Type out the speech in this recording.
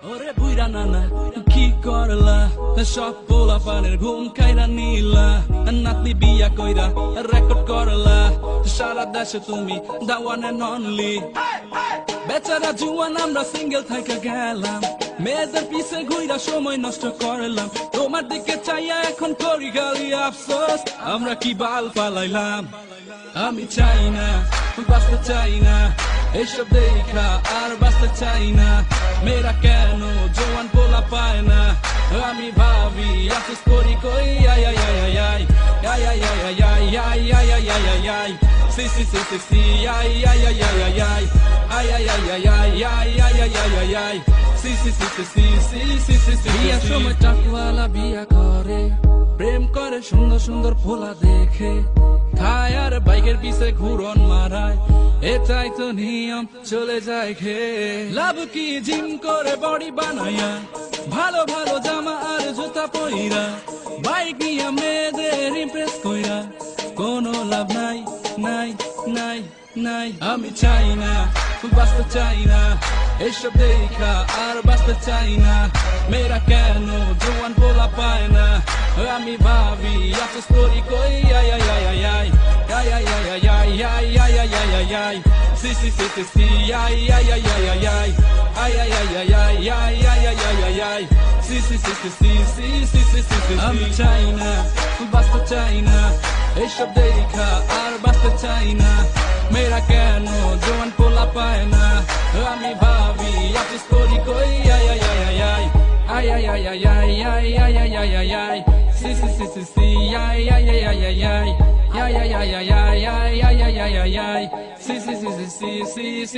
ওরে বুইরা নানা কি করলা সব পোলা পানের ঘুম খাইরা নিলা নাতনি বিয়া কইরা রেকর্ড করলা সারা দেশে তুমি দা ওয়ান এন্ড অনলি বেচারা জুয়ান আমরা সিঙ্গেল থাইকা গেলাম মেয়েদের পিছে ঘুইরা সময় নষ্ট করলাম তোমার দিকে চাইয়া এখন করি গালি আফসোস আমরা কি বাল পালাইলাম আমি চাই না বাঁচতে চাই না এসব দেখা আর বাঁচতে চাই না মেয়েরা কেন জোয়ান পোলা পায় না আমি ভাবি আফসোস করি কই আই আই আই আই আই আই আই আই আই আই আই আই আই আই আই সি সি সি সি সি আই আই আই আই আই আই আই আই আই আই আই আই আই আই আই আই আই সি সি সি সি সি সি সি সি সি বিয়ার সময় টাকওয়ালা বিয়া করে প্রেম করে সুন্দর সুন্দর পোলা দেখে খায় আর বাইকের পিছে ঘুরন মারায় এটাই তো নিয়ম চলে যায় খেয়ে লাভ কি জিম করে বডি বানায়া ভালো ভালো জামা আর জুতা পইরা বাইক নিয়ে মেয়েদের ইমপ্রেস কইরা কোনো লাভ নাই নাই নাই নাই আমি চাই না বাঁচতে চাই না এসব দেখা আর বাঁচতে চাই না মেয়েরা কেন জোয়ান পোলা পায় না আমি ভাবি আফসোস করি কই আই আই আই আই আই আই আই আই আই আই আই আই আই আই আই আই সি সি সি সি সি আই আই আই আই আই আই আই আই আই আই আই আই আই আই আই আই আই সি সি সি সি সি সি সি সি সি সি আমি চাই না বাঁচতে চাই না এসব দেখা আর বাঁচতে চাই না মেয়েরা কেন জোয়ান পোলা পায় না আমি ভাবি আফসোস করি কই আই আই আই আই আই আই আই আই আই আই আই আই আই আই আই সি সি সি সি সি আই আই আই আই আই আই আই আই আই আই আই আই আই আই আই আই আই সি সি সি সি সি সি